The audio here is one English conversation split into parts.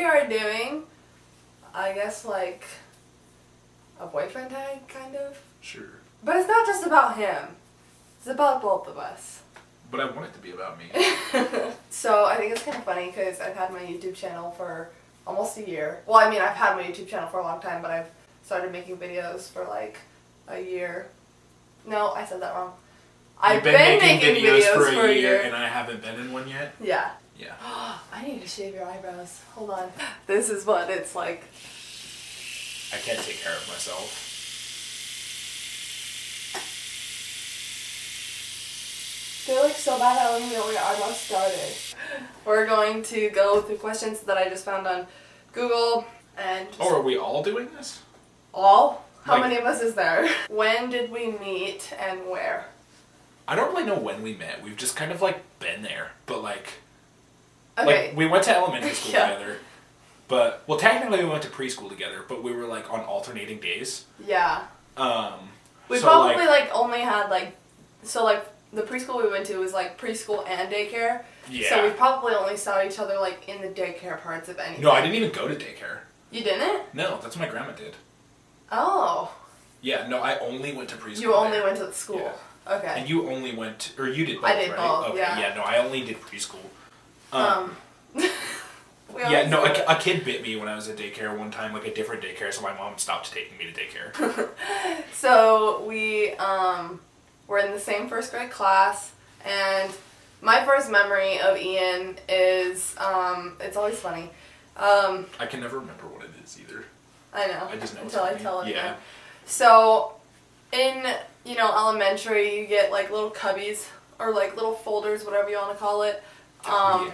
we are doing, I guess, like, a boyfriend tag, kind of. Sure. But it's not just about him. It's about both of us. But I want it to be about me. So I think it's kind of funny because I've had my YouTube channel for almost a year. Well, I mean, I've had my YouTube channel for a long time, but I've started making videos for like a year. No, I said that wrong. I've been making videos for a year. And I haven't been in one yet? Yeah. Yeah. I need to shave your eyebrows. Hold on. This is what it's like. I can't take care of myself. They're like so bad I don't even know where your eyebrows started. We're going to go through questions that I just found on Google and... Oh, are we all doing this? All? How Like, many of us is there? When did we meet and where? I don't really know when we met. We've just kind of like been there. But like... Okay. Like, we went to elementary school Yeah. together. But, well, technically we went to preschool together, but we were like on alternating days. Yeah. We so, probably like only had like... So like the preschool we went to was like preschool and daycare. Yeah. So we probably only saw each other like in the daycare parts of anything. No, I didn't even go to daycare. You didn't? No, that's what my grandma did. Oh. Yeah, no, I only went to preschool. You only went to the school. Yeah. Okay. And you only went, or you did both, I did right? both, Okay, yeah. no, I only did preschool. Yeah, no, a kid bit me when I was at daycare one time, like a different daycare, so my mom stopped taking me to daycare. So we were in the same first grade class, and my first memory of Ian is, it's always funny. I can never remember what it is either. I know. I just know until I something. tell it Yeah. again. So, in, elementary, you get like little cubbies, or like little folders, whatever you want to call it. Yeah.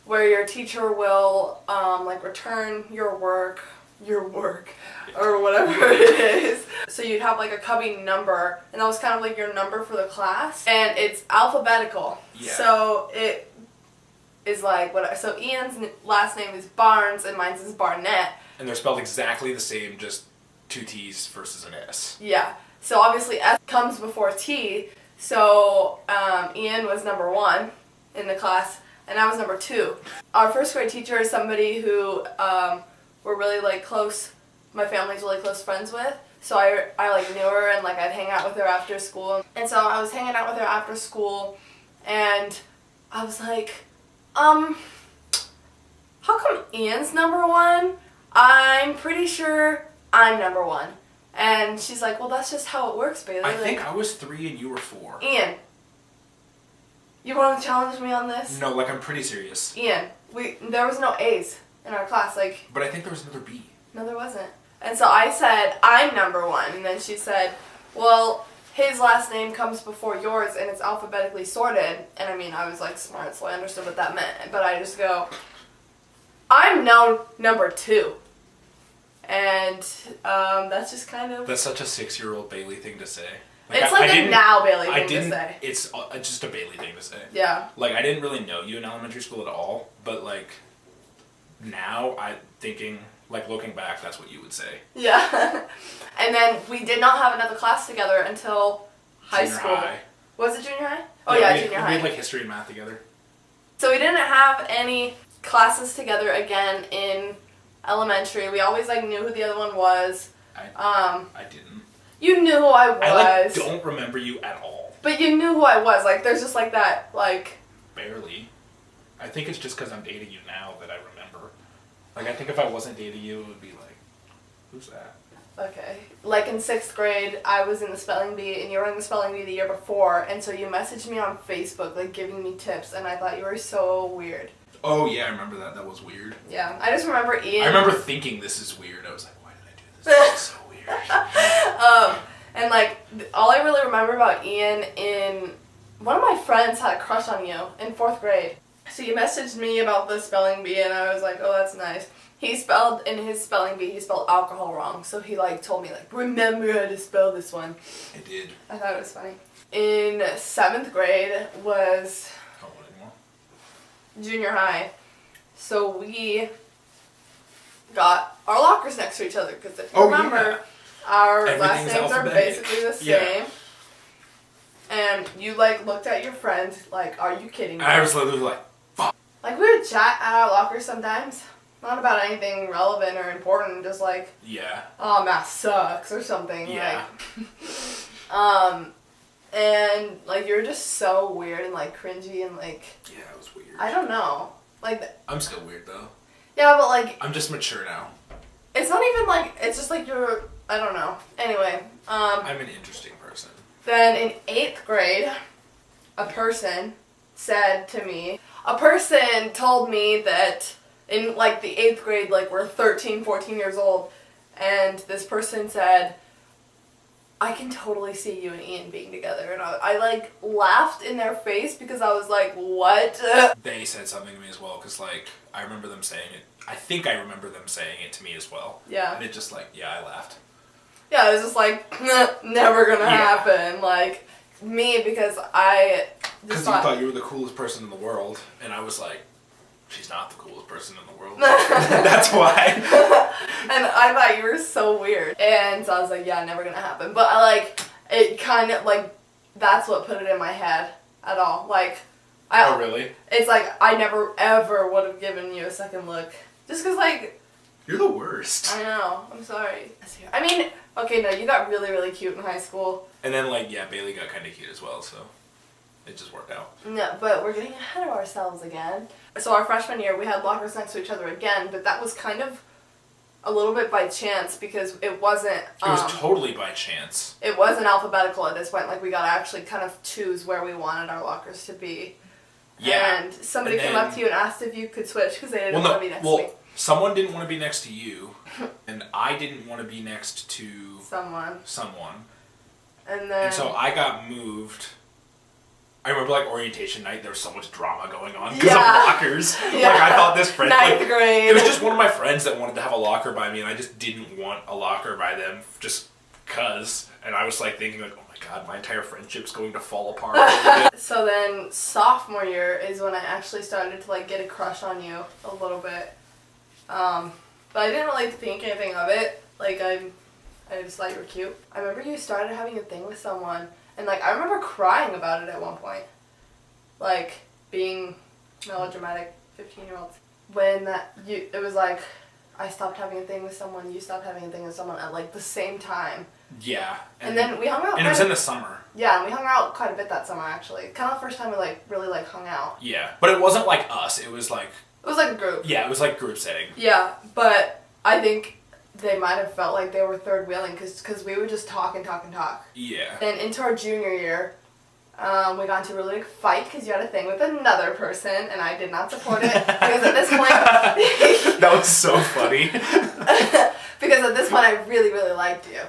Where your teacher will like return your work, or whatever it is. So you'd have like a cubby number, and that was kind of like your number for the class, and it's alphabetical. Yeah. So it is like so Ian's last name is Barnes, and mine's is Barnett. And they're spelled exactly the same, just two T's versus an S. Yeah. So obviously S comes before T. So Ian was number 1 in the class, and I was number 2. Our first grade teacher is somebody who we're really like close. My family's really close friends with. So I like knew her, and like I'd hang out with her after school. And so I was hanging out with her after school, and I was like, how come Ian's number 1? I'm pretty sure I'm number 1. And she's like, well, that's just how it works, Baylee. I think I was 3 and you were 4. Ian, you want to challenge me on this? No, like I'm pretty serious. Ian, there was no A's in our class, like. But I think there was another B. No, there wasn't. And so I said, I'm number 1. And then she said, well, his last name comes before yours and it's alphabetically sorted. And I mean, I was like smart, so I understood what that meant. But I just go, I'm now number 2. And that's just kind of... That's such a 6-year-old Baylee thing to say. It's like a now Baylee thing to say. It's just a Baylee thing to say. Yeah. Like, I didn't really know you in elementary school at all, but like, now I'm thinking, like looking back, that's what you would say. Yeah. And then we did not have another class together until high school. High. Was it junior high? Oh yeah, junior high. We had like history and math together. So we didn't have any classes together again in elementary. We always like knew who the other one was. I didn't. You knew who I was. I like don't remember you at all. But you knew who I was. Like there's just like that like. Barely. I think it's just because I'm dating you now that I remember. Like I think if I wasn't dating you, it would be like, who's that? Okay. Like in 6th grade, I was in the spelling bee, and you were in the spelling bee the year before, and so you messaged me on Facebook, like giving me tips, and I thought you were so weird. Oh yeah, I remember that. That was weird. Yeah, I just remember Ian. I remember thinking this is weird. I was like, why did I do this? This is so weird. And like, all I really remember about Ian one of my friends had a crush on you in 4th grade. So you messaged me about the spelling bee, and I was like, oh, that's nice. In his spelling bee, he spelled alcohol wrong. So he like told me like, remember how to spell this one. I did. I thought it was funny. In 7th grade was junior high. So we got our lockers next to each other, because if you remember, our last names are basically the same. Yeah. And you like looked at your friend like, are you kidding me? I was literally like, fuck. Like we would chat at our lockers sometimes. Not about anything relevant or important, just like, Yeah. oh, math sucks or something. Yeah. Like, and, like, you're just so weird and, like, cringy and, like... Yeah, it was weird. I don't know. Like... I'm still weird, though. Yeah, but, like... I'm just mature now. It's not even, like... It's just, like, you're... I don't know. Anyway, I'm an interesting person. Then in 8th grade, a person said to me... A person told me that in, like, the 8th grade, like, we're 13, 14 years old, and this person said... I can totally see you and Ian being together. And I like, laughed in their face because I was like, what? They said something to me as well, because, like, I remember them saying it. I think I remember them saying it to me as well. Yeah. And it just, like, yeah, I laughed. Yeah, it was just like, never gonna happen. Like, me, because I Because just you thought you were the coolest person in the world, and I was like, she's not the coolest person in the world. And That's why. I thought you were so weird. And so I was like, yeah, never gonna happen. But I, like, it kind of, like, that's what put it in my head at all. Like, Oh, really? It's like, I never, ever would have given you a second look. Just because, like... You're the worst. I know. I'm sorry. I mean, okay, no, you got really, really cute in high school. And then, like, yeah, Baylee got kind of cute as well, so it just worked out. No, but we're getting ahead of ourselves again. So our freshman year, we had lockers next to each other again, but that was kind of a little bit by chance because it wasn't... It was totally by chance. It wasn't alphabetical at this point. Like, we got to actually kind of choose where we wanted our lockers to be. Yeah. And somebody came up to you and asked if you could switch because they didn't want to be next to me. Someone didn't want to be next to you, and I didn't want to be next to... Someone. And then... And so I got moved... I remember, like, orientation night, there was so much drama going on because of lockers. Yeah. Like, I thought this friend... 9th grade. It was just one of my friends that wanted to have a locker by me, and I just didn't want a locker by them just because. And I was, like, thinking, like, oh my god, my entire friendship's going to fall apart. So then, sophomore year is when I actually started to, like, get a crush on you a little bit. But I didn't really think anything of it. Like, I just thought you were cute. I remember you started having a thing with someone, and, like, I remember crying about it at one point. Like, being melodramatic 15-year-olds. When it was like, I stopped having a thing with someone, you stopped having a thing with someone at, like, the same time. Yeah. And then we hung out. And it was in the summer. Yeah, and we hung out quite a bit that summer, actually. Kind of the first time we, like, really, like, hung out. Yeah. But it wasn't like us, it was like... It was like a group. Yeah, it was like group setting. Yeah, but I think they might have felt like they were third wheeling because we would just talk and talk and talk. Yeah. Then into our junior year, we got into a really big fight because you had a thing with another person, and I did not support it because at this point... That was so funny. Because at this point I really, really liked you.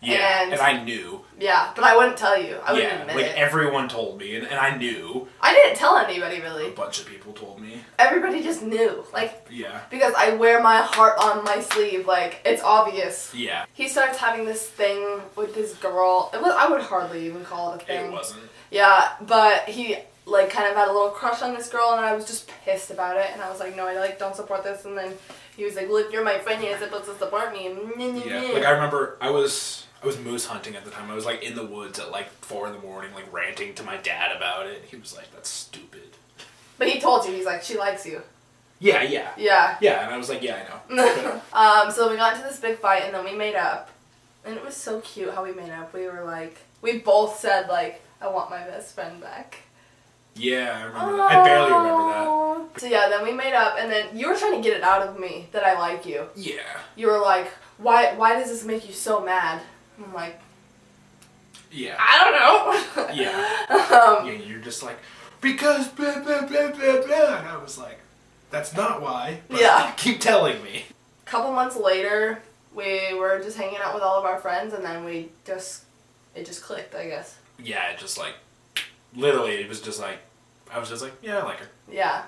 Yeah, and I knew. Yeah, but I wouldn't tell you. I wouldn't admit it. Like everyone told me, and I knew. I didn't tell anybody, really. A bunch of people told me. Everybody just knew. Like, yeah. Because I wear my heart on my sleeve. Like, it's obvious. Yeah. He starts having this thing with this girl. I would hardly even call it a thing. It wasn't. Yeah, but he, like, kind of had a little crush on this girl, and I was just pissed about it. And I was like, no, I, like, don't support this. And then he was like, look, you're my friend. You're supposed to support me. Yeah. Like, I remember I was moose hunting at the time. I was, like, in the woods at, like, 4 in the morning, like, ranting to my dad about it. He was like, that's stupid. But he told you, he's like, she likes you. Yeah. Yeah. Yeah, and I was like, yeah, I know. So we got into this big fight, and then we made up. And it was so cute how we made up. We were like, we both said, like, I want my best friend back. Yeah, I remember that. I barely remember that. So yeah, then we made up, and then you were trying to get it out of me that I like you. Yeah. You were like, why does this make you so mad? I'm like, yeah. I don't know. Yeah. Yeah, you're just like, because blah, blah, blah, blah, blah. And I was like, that's not why. But yeah. Keep telling me. A couple months later, we were just hanging out with all of our friends, and then it just clicked, I guess. Yeah, it just like, literally, it was just like, I was just like, yeah, I like her. Yeah.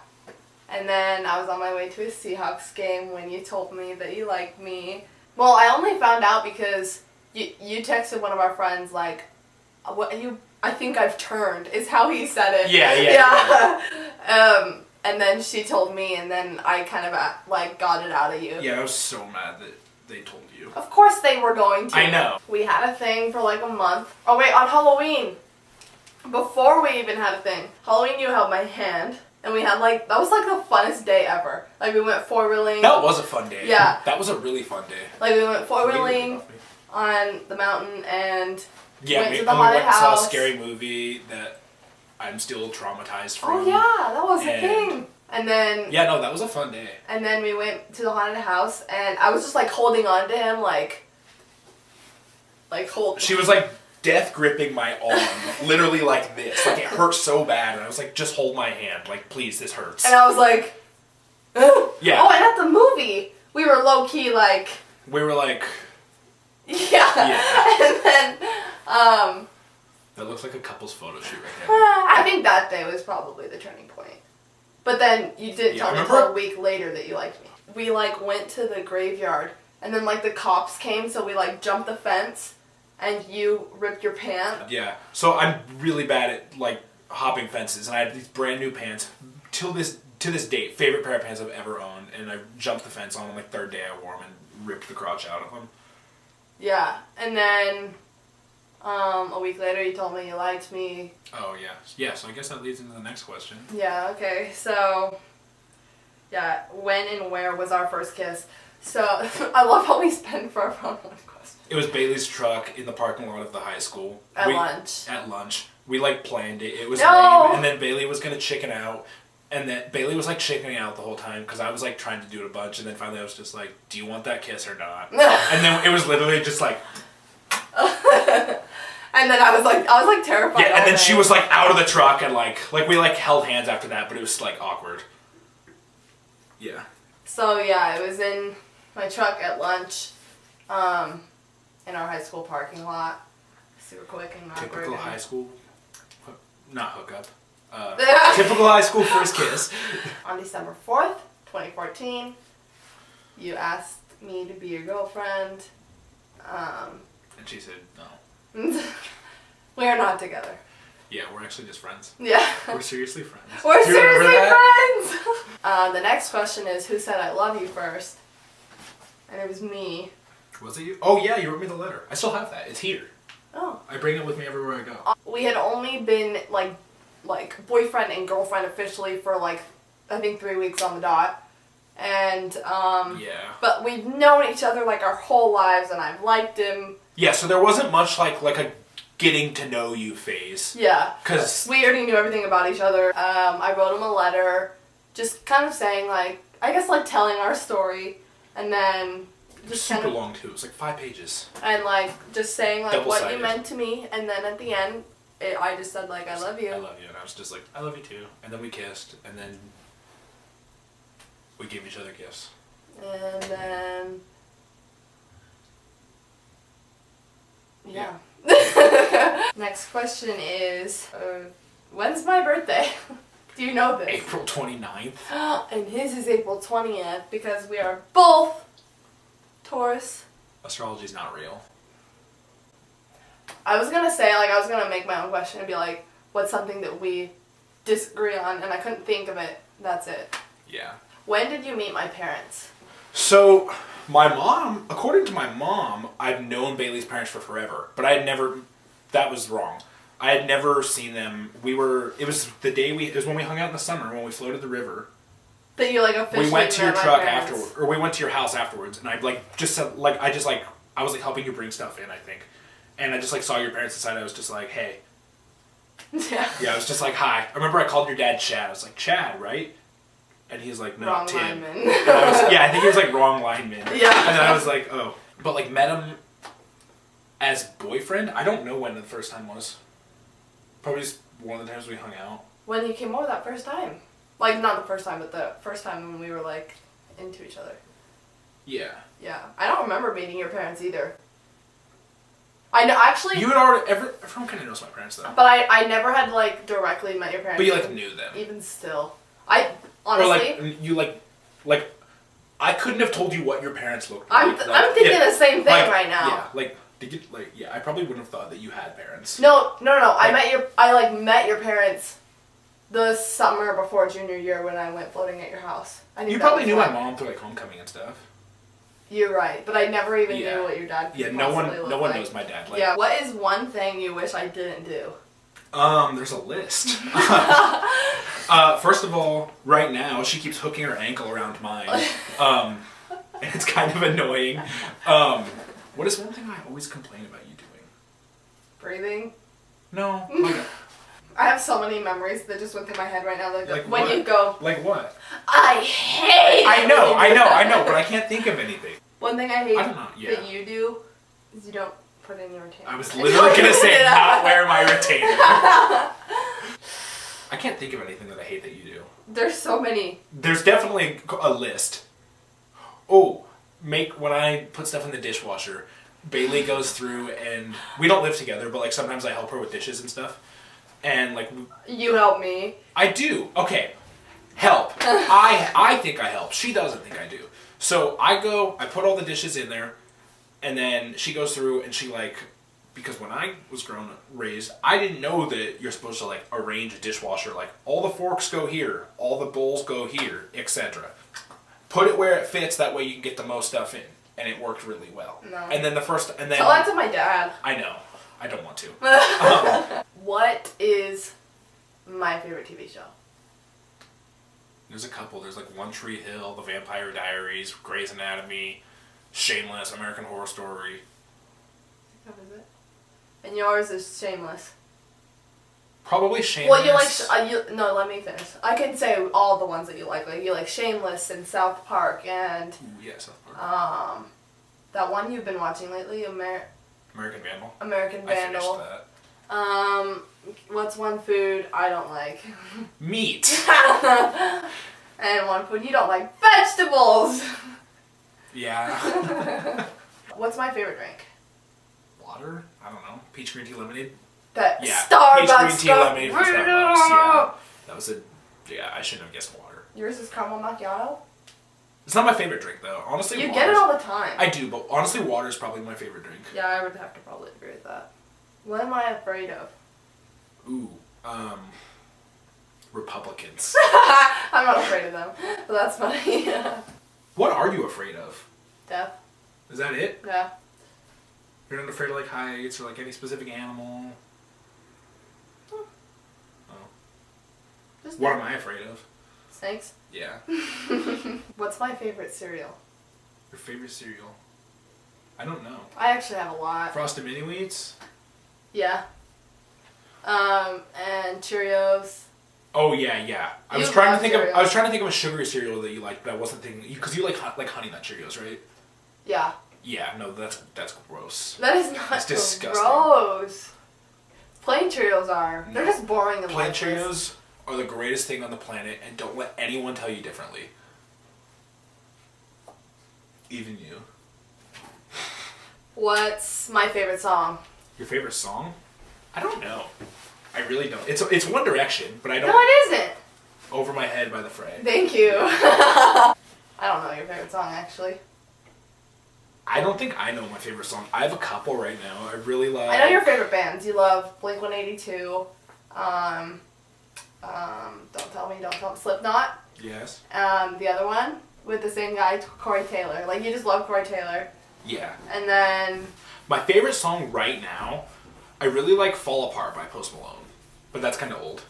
And then I was on my way to a Seahawks game when you told me that you liked me. Well, I only found out because you texted one of our friends, like, I think I've turned, is how he said it. Yeah. And then she told me, and then I kind of, like, got it out of you. Yeah, I was so mad that they told you. Of course they were going to. I know. We had a thing for, like, a month. Oh, wait, on Halloween. Before we even had a thing. Halloween, you held my hand. And we had like, that was like the funnest day ever. Like we went 4-wheeling. That was a fun day. Yeah. That was a really fun day. Like we went 4-wheeling on the mountain and went to the we haunted went and saw a house. scary movie that I'm still traumatized from. Oh yeah, that was the thing. And then... Yeah, no, that was a fun day. And then we went to the haunted house and I was just like holding on to him like She was like death gripping my arm, literally like this. Like it hurt so bad, and I was like, just hold my hand. Like, please, this hurts. And I was like, yeah. Oh, and at the movie, we were low key like. We were like. Yeah. And then, that looks like a couple's photo shoot right now. I think that day was probably the turning point. But then you didn't tell me until a week later that you liked me. We like went to the graveyard, and then like the cops came, so we like jumped the fence. And you ripped your pants? Yeah. So I'm really bad at, like, hopping fences. And I had these brand new pants. To this date, favorite pair of pants I've ever owned. And I jumped the fence on the third day I wore them and ripped the crotch out of them. Yeah. And then a week later you told me you liked me. Oh, yeah. Yeah, so I guess that leads into the next question. Yeah, okay. So, yeah, when and where was our first kiss? So, I love how we spend forever on one question. It was Baylee's truck in the parking lot of the high school. At lunch. At lunch. We, like, planned it. It was No! lame. And then Baylee was going to chicken out. And then Baylee was, like, chickening out the whole time because I was, like, trying to do it a bunch. And then finally I was just like, do you want that kiss or not? And then it was literally just like... And then I was like terrified. Yeah, and then she was, like, out of the truck and, like we, like, held hands after that. But it was, like, awkward. Yeah. So, yeah, it was in my truck at lunch. In our high school parking lot. Super quick and awkward. Typical high school, not hookup. Typical high school first kiss. On December 4th, 2014, you asked me to be your girlfriend. And she said no. We are not together. Yeah, we're actually just friends. Yeah. We're seriously friends. We're seriously friends! The next question is, who said I love you first? And it was me. Was it you? Oh yeah, you wrote me the letter. I still have that. It's here. Oh. I bring it with me everywhere I go. We had only been like boyfriend and girlfriend officially for like I think 3 weeks on the dot. And yeah. But we've known each other like our whole lives and I've liked him. Yeah, so there wasn't much like a getting to know you phase. Yeah. Cuz we already knew everything about each other. I wrote him a letter just kind of saying like I guess like telling our story and then just super long too. It was like 5 pages. And like just saying like Double-sided. what you meant to me, and then at the end, I just said like I love you. I love you, and I was just like I love you too. And then we kissed, and then we gave each other gifts. And then yeah. Next question is, when's my birthday? Do you know this? April 29th. And his is April 20th because we are both Taurus. Astrology's not real. I was gonna say, like, I was gonna make my own question and be like, what's something that we disagree on? And I couldn't think of it. That's it. Yeah. When did you meet my parents? So, my mom, according to my mom, I've known Baylee's parents for forever. But I had never, that was wrong. I had never seen them. It was the day it was when we hung out in the summer, when we floated the river. That you like officially we went to your met truck my parents. afterward, or we went to your house afterwards, and I like just said like I was like helping you bring stuff in, I think, and I just like saw your parents inside. I was just like, hey, yeah, I was just like, hi. I remember I called your dad Chad. I was like, Chad, right? And he's like, no, wrong Tim. lineman. And I think he was like wrong lineman. Yeah, and then I was like, oh, but like met him as boyfriend. I don't know when the first time was. Probably just one of the times we hung out. When you came over that first time. Like, not the first time, but the first time when we were, like, into each other. Yeah. Yeah. I don't remember meeting your parents either. I know, actually... You had already... Everyone kind of knows my parents, though. But I never had, like, directly met your parents. But you, like, knew them. Even still. Honestly... Or, like, you, like... I couldn't have told you what your parents looked like. I'm thinking the same thing right now. Yeah, like... Did you, like, yeah, I probably wouldn't have thought that you had parents. No. I met your parents the summer before junior year when I went floating at your house. You probably knew my mom through like homecoming and stuff. You're right, but I never even knew what your dad. Yeah, no one knows my dad. Like, yeah. What is one thing you wish I didn't do? There's a list. First of all, right now, she keeps hooking her ankle around mine. And it's kind of annoying. What is one thing I always complain about you doing? Breathing. No. I have so many memories that just went through my head right now. Like when what? you go, like what? I hate it. I know, but I can't think of anything. One thing I hate I don't know, yeah. that you do is you don't put in your retainer. I was literally going to say not wear my retainer. I can't think of anything that I hate that you do. There's so many. There's definitely a list. Oh, when I put stuff in the dishwasher, Baylee goes through and we don't live together, but like sometimes I help her with dishes and stuff. And like you help me. I do. Okay. Help. I think I help. She doesn't think I do. So I put all the dishes in there, and then she goes through and she like, because when I was raised, I didn't know that you're supposed to like arrange a dishwasher, like all the forks go here, all the bowls go here, etc. Put it where it fits, that way you can get the most stuff in. And it worked really well. No. And then tell that to my dad. I know. I don't want to. What is my favorite TV show? There's a couple. There's like One Tree Hill, The Vampire Diaries, Grey's Anatomy, Shameless, American Horror Story. What is it? And yours is Shameless. Probably Shameless. Well, you like... no, let me finish. I can say all the ones that you like. Like, you like Shameless and South Park and... Ooh, yeah, South Park. That one you've been watching lately, American Vandal. American Vandal. I finished that. What's one food I don't like? Meat. And one food you don't like? Vegetables! Yeah. What's my favorite drink? Water? I don't know. Peach green tea lemonade? That Yeah. Starbucks. Peach green tea lemonade from Starbucks. Yeah. That was I shouldn't have guessed water. Yours is caramel macchiato? It's not my favorite drink though. Honestly, you get it all the time. I do, but honestly, water is probably my favorite drink. Yeah, I would have to probably agree with that. What am I afraid of? Ooh, Republicans. I'm not afraid of them, but that's funny. What are you afraid of? Death. Is that it? Yeah. You're not afraid of like heights or like any specific animal? Oh. Just what am I afraid of? Snakes. Yeah. What's my favorite cereal? Your favorite cereal? I don't know. I actually have a lot. Frosted Mini Wheats? Yeah. And Cheerios. Oh yeah. I was trying to think of a sugary cereal that you like, but I wasn't thinking because you like Honey Nut Cheerios, right? Yeah. Yeah, no, that's gross. That is not That's disgusting. gross. Plain Cheerios are. No. They're just boring and Plain lifeless. Cheerios are the greatest thing on the planet, and don't let anyone tell you differently. Even you. What's my favorite song? Your favorite song? I don't know. I really don't. It's One Direction, but I don't. No, it isn't. Over My Head by The Fray. Thank you. I don't know your favorite song, actually. I don't think I know my favorite song. I have a couple right now. I really like... I know your favorite bands. You love Blink-182, don't tell me, Slipknot. Yes. The other one with the same guy, Corey Taylor. Like, you just love Corey Taylor. Yeah. And then... My favorite song right now, I really like Fall Apart by Post Malone. But that's kind of old.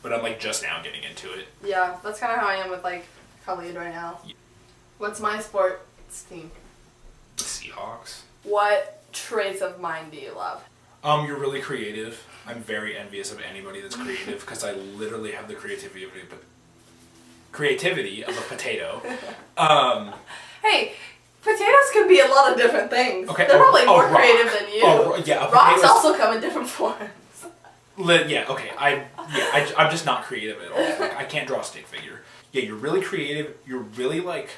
But I'm like just now getting into it. Yeah, that's kind of how I am with like Khalid right now. Yeah. What's my sports team? The Seahawks. What traits of mine do you love? You're really creative. I'm very envious of anybody that's creative because I literally have the creativity of a potato. Hey, potatoes can be a lot of different things. Okay. They're probably more rock. creative than you. Yeah. Rocks also come in different forms. Yeah. Okay. I'm just not creative at all. Like I can't draw a stick figure. Yeah, you're really creative. You're really like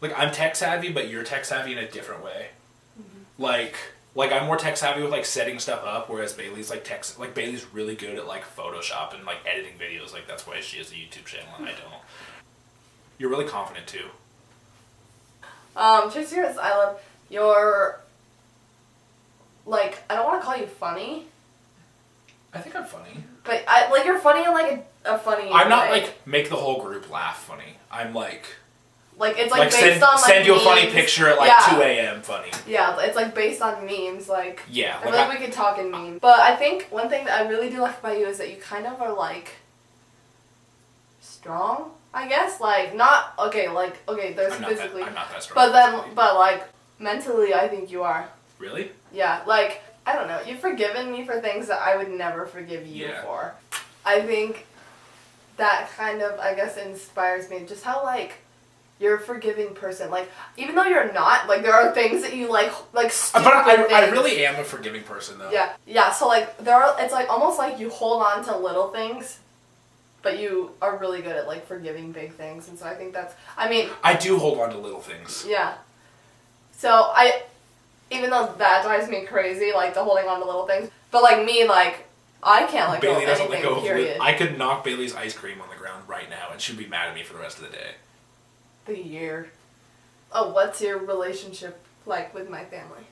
I'm tech savvy, but you're tech savvy in a different way. Mm-hmm. Like I'm more tech savvy with like setting stuff up, whereas Bailey's Bailey's really good at like Photoshop and like editing videos. Like that's why she has a YouTube channel and I don't. You're really confident too. Serious, I love your, like, I don't want to call you funny. I think I'm funny. But, you're funny in, like, a funny I'm not, way. like, make the whole group laugh funny. I'm, like... like it's like based send, on like send you a funny memes. picture at like Yeah. 2 a.m. funny. Yeah, it's like based on memes. Like Yeah, I feel like we could talk in memes. But I think one thing that I really do like about you is that you kind of are like strong. I guess like not okay. Like okay, there's I'm physically. I'm not that strong. But then, but like mentally, I think you are. Really? Yeah, like I don't know. You've forgiven me for things that I would never forgive you for. I think that kind of, I guess, inspires me. Just how like you're a forgiving person. Like even though you're not, like there are things that you like stupid But things. I really am a forgiving person though. Yeah, yeah. So like there are. It's like almost like you hold on to little things. But you are really good at, like, forgiving big things. And so I think that's... I mean... I do hold on to little things. Yeah. So, even though that drives me crazy, like, the holding on to little things. But, like, me, like, I can't let go of anything, period. I could knock Bailey's ice cream on the ground right now, and she'd be mad at me for the rest of the day. The year. Oh, what's your relationship like with my family?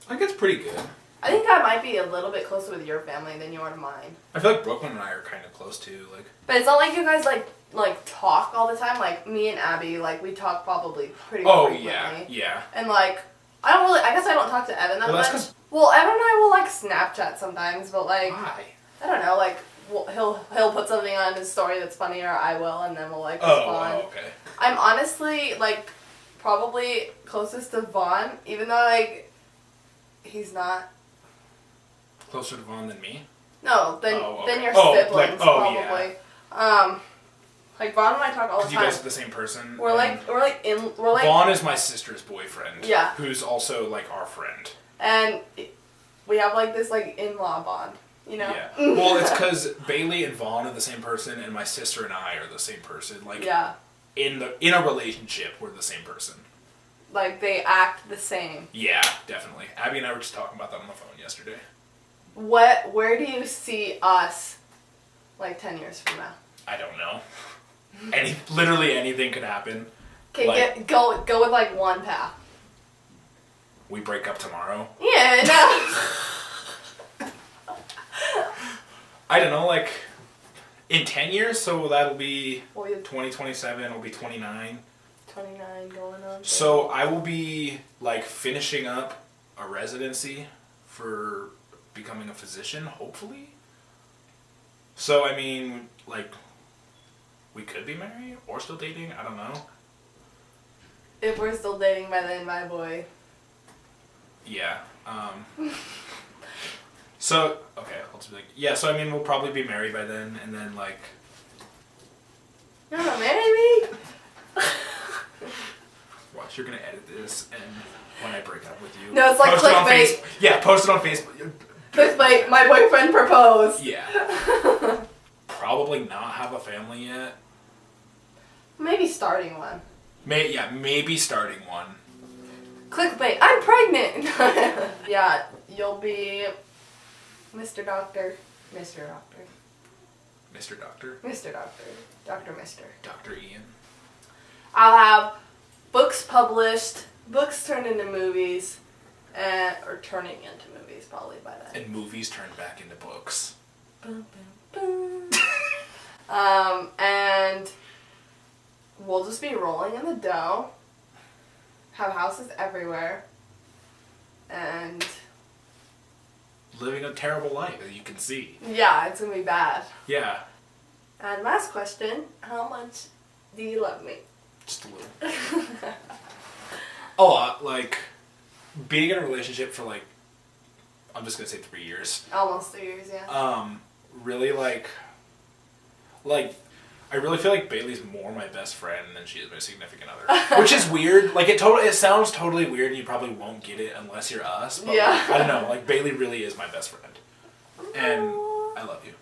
I think it's pretty good. I think I might be a little bit closer with your family than you are to mine. I feel like Brooklyn and I are kind of close too, like... But it's not like you guys, like talk all the time. Like, me and Abby, like, we talk probably pretty frequently. Oh, yeah. And, like, I guess I don't talk to Evan that much. That's Well, Evan and I will, like, Snapchat sometimes, but, like... Why? I don't know, like, he'll put something on his story that's funny, or I will, and then we'll, like, respond. Oh, okay. I'm honestly, like, probably closest to Vaughn, even though, like, he's not... Closer to Vaughn than me? No, than your siblings, like, probably. Yeah. Like Vaughn and I talk all the time. Because you guys are the same person. We're like Vaughn is my sister's boyfriend. Yeah. Who's also like our friend. And we have like this like in-law bond, you know? Yeah. Well, it's because Baylee and Vaughn are the same person, and my sister and I are the same person. Like. Yeah. In a relationship, we're the same person. Like they act the same. Yeah, definitely. Abby and I were just talking about that on the phone yesterday. Where do you see us, like, 10 years from now? I don't know. Literally anything could happen. Okay, like, go with, like, one path. We break up tomorrow? Yeah, no. I don't know, like, in 10 years, so that'll be 2027, it'll be 29. 29 going on. So I will be, like, finishing up a residency for... becoming a physician, hopefully. So, I mean, like, we could be married or still dating. I don't know. If we're still dating by then, my boy. Yeah. So, okay, I'll just be like, yeah, so, I mean, we'll probably be married by then, and then, like... You're gonna marry me? Watch, you're gonna edit this, and when I break up with you... No, it's like clickbait. Yeah, post it on Facebook. Clickbait, my boyfriend proposed. Yeah. Probably not have a family yet. Maybe starting one. Maybe starting one. Clickbait, I'm pregnant! Yeah, you'll be Mr. Doctor. Mr. Doctor. Mr. Doctor? Mr. Doctor. Dr. Mister. Dr. Ian. I'll have books published, books turned into movies, or turning into movies probably by then. And movies turned back into books. Boom, boom, boom. And we'll just be rolling in the dough, have houses everywhere, and... living a terrible life, as you can see. Yeah, it's gonna be bad. Yeah. And last question, how much do you love me? Just a little. A lot. Like, being in a relationship for, like, I'm just gonna say 3 years. Almost 3 years, yeah. Really, like, I really feel like Bailey's more my best friend than she is my significant other. Which is weird. Like, it sounds totally weird, and you probably won't get it unless you're us. But yeah. Like, I don't know. Like, Baylee really is my best friend. And I love you.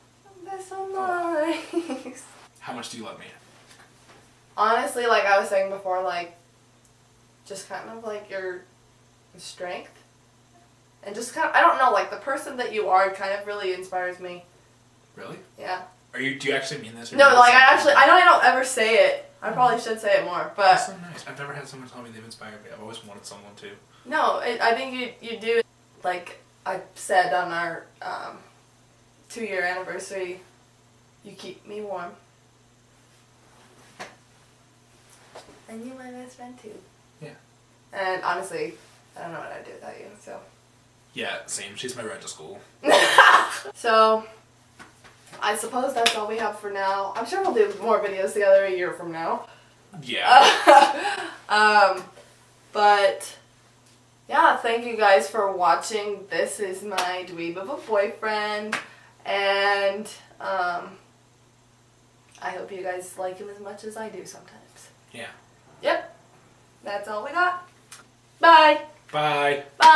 That's so nice. How much do you love me? Honestly, like I was saying before, like, just kind of like your strength. And just kind of, I don't know, like the person that you are kind of really inspires me. Really? Yeah. Do you actually mean this? No, like I don't ever say it. I probably should say it more, but. That's so nice. I've never had someone tell me they've inspired me. I've always wanted someone to. No, I think you do. Like I said on our 2-year anniversary, you keep me warm. And you're my best friend too. Yeah. And honestly, I don't know what I'd do without you, so. Yeah, same. She's my ride to school. So, I suppose that's all we have for now. I'm sure we'll do more videos together a year from now. Yeah. But, yeah, thank you guys for watching. This is my dweeb of a boyfriend. And, I hope you guys like him as much as I do sometimes. Yeah. Yep. That's all we got. Bye. Bye. Bye.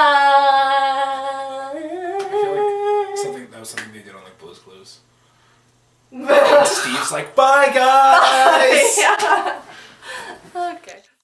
I feel like that was something they did on like Blue's Clues. Steve's like, bye guys! Yeah.